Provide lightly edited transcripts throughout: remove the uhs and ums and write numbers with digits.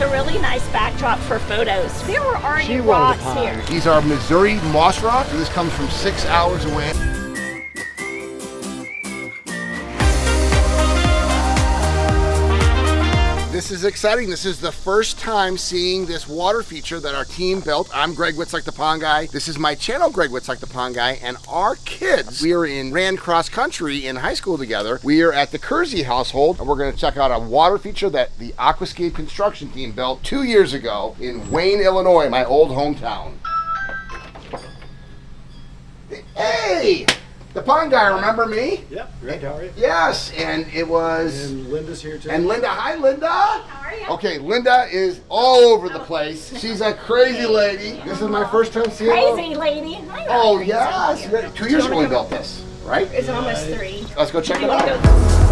it's a really nice backdrop for photos. There were already rocks here. These are Missouri moss rocks. This comes from 6 hours away. This is exciting. This is the first time seeing this water feature that our team built. I'm Greg Wittstock, the Pond Guy. This is my channel, Greg Wittstock, the Pond Guy, and our kids, we ran cross country in high school together. We are at the Kersey household, and we're gonna check out a water feature that the Aquascape construction team built 2 years ago in Wayne, Illinois, my old hometown. Hey! The Pond Guy, remember me? Yep, Greg, how are you? Yes, and it was... And Linda's here too. And Linda, hi Linda! How are you? Okay, Linda is all over the place. She's a crazy lady. This is my first time seeing her. Crazy lady. Oh, yes. 2 years ago we built this, right? It's almost 3. Let's go check it You wanna out. go-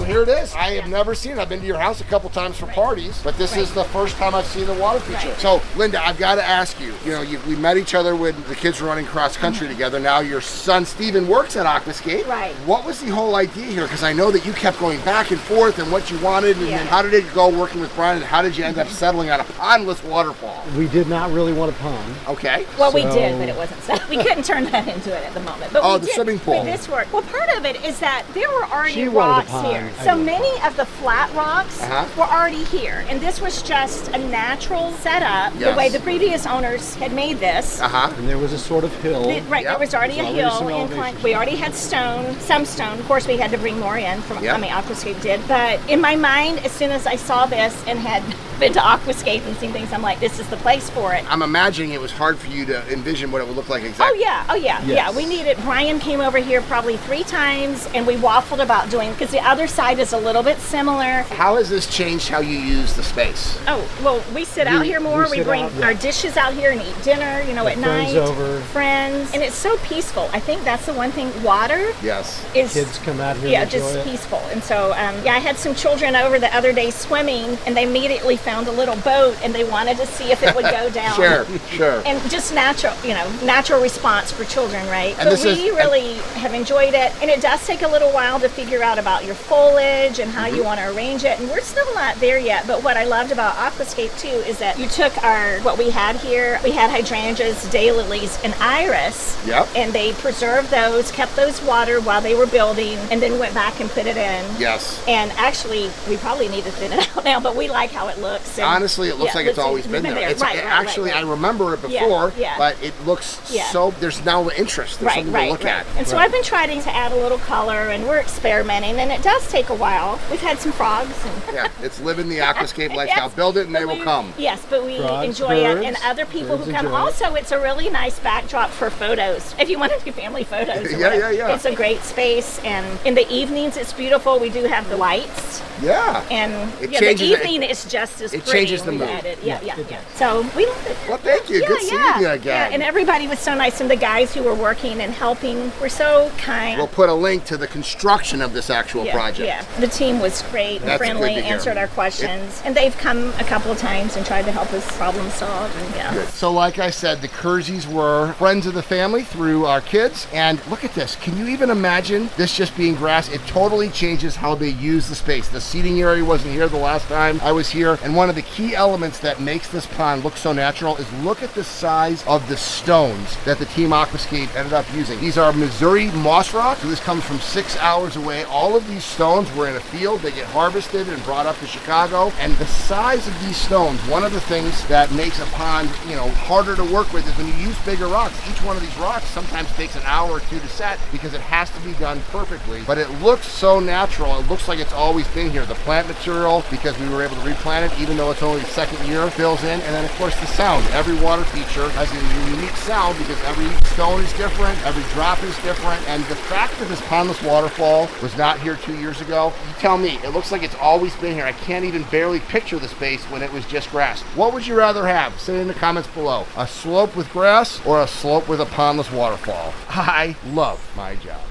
Here it is. I have never seen it. I've been to your house a couple times for parties, but this is the first time I've seen the water feature. So, Linda, I've got to ask you, we met each other when the kids were running cross country together. Now your son, Steven, works at Aquascape. Right. What was the whole idea here? Because I know that you kept going back and forth and what you wanted, and then how did it go working with Brian, and how did you end up settling on a pondless waterfall? We did not really want a pond. Okay. Well, we did, but it wasn't so. We couldn't turn that into it at the moment. But we the did swimming pool. For this work. Well, part of it is that there were already She wanted a rocks pond. here. I So did. many of the flat rocks were already here. And this was just a natural setup, the way the previous owners had made this. And there was a sort of hill. Right, there was already a Some hill elevation. incline. We already had some stone. Of course, we had to bring more in from, Aquascape did. But in my mind, as soon as I saw this and had been to Aquascape and seen things, I'm like, this is the place for it. I'm imagining it was hard for you to envision what it would look like exactly. Oh yeah. We needed, Brian came over here probably 3 times and we waffled about doing, because the other side is a little bit similar. How has this changed how you use the space? Oh, well, we sit out here more. We sit bring out, our dishes out here and eat dinner, at night. Friends over. Friends. And it's so peaceful. I think that's the one thing. Water Yes. is... Kids come out here and just enjoy it. peaceful. And so, I had some children over the other day swimming, and they immediately found a little boat, and they wanted to see if it would go down. Sure. And just natural response for children, right? And so we really have enjoyed it, and it does take a little while to figure out about your foliage and how you want to arrange it, and we're still not there yet. But what I loved about Aquascape too is that you took what we had here. We had hydrangeas, daylilies, and iris. Yep. And they preserved those, kept those water while they were building, and then went back and put it in. Yes. And actually, we probably need to thin it out now, but we like how it looks. And honestly, it looks like it's always been there. Actually, I remember it before, but it looks so, there's now interest. There's something to look at. And so I've been trying to add a little color, and we're experimenting, and it does take a while. We've had some frogs. And it's living the Aquascape lifestyle. Build it and they will come. Yes, but we Frogs, enjoy birds, it, and other people who come. enjoy it. Also, it's a really nice backdrop for photos. If you want to do family photos. Yeah. It's a great space, and in the evenings, it's beautiful. We do have the lights. Yeah. And It the changes evening is just as it pretty. changes the when we mood. add it. Yeah. So we love it. Well, thank you. Good seeing you again. Yeah, and everybody was so nice, and the guys who were working and helping were so kind. We'll put a link to the construction of this actual project. Yeah, the team was great and That's friendly, good to hear. answered our questions, and they've come a couple of times and tried to help us problem solve. And Good. So like I said, the Kerseys were friends of the family through our kids, and look at this. Can you even imagine this just being grass? It totally changes how they use the space. The seating area wasn't here the last time I was here, and one of the key elements that makes this pond look so natural is look at the size of the stones that the Team Aquascape ended up using. These are Missouri moss rocks. So this comes from 6 hours away. All of these stones were in a field. They get harvested and brought up to Chicago, and the size of these stones, one of the things that makes a pond, harder to work with is when you use bigger rocks. Each one of these rocks sometimes takes an hour or 2 to set because it has to be done perfectly, but it looks so natural. It looks like it's always been here. The plant material, because we were able to replant it, even even though it's only the second year, fills in. And then of course the sound. Every water feature has a unique sound because every stone is different, every drop is different. And the fact that this pondless waterfall was not here 2 years ago, you tell me, it looks like it's always been here. I can't even barely picture the space when it was just grass. What would you rather have? Say it in the comments below. A slope with grass or a slope with a pondless waterfall? I love my job.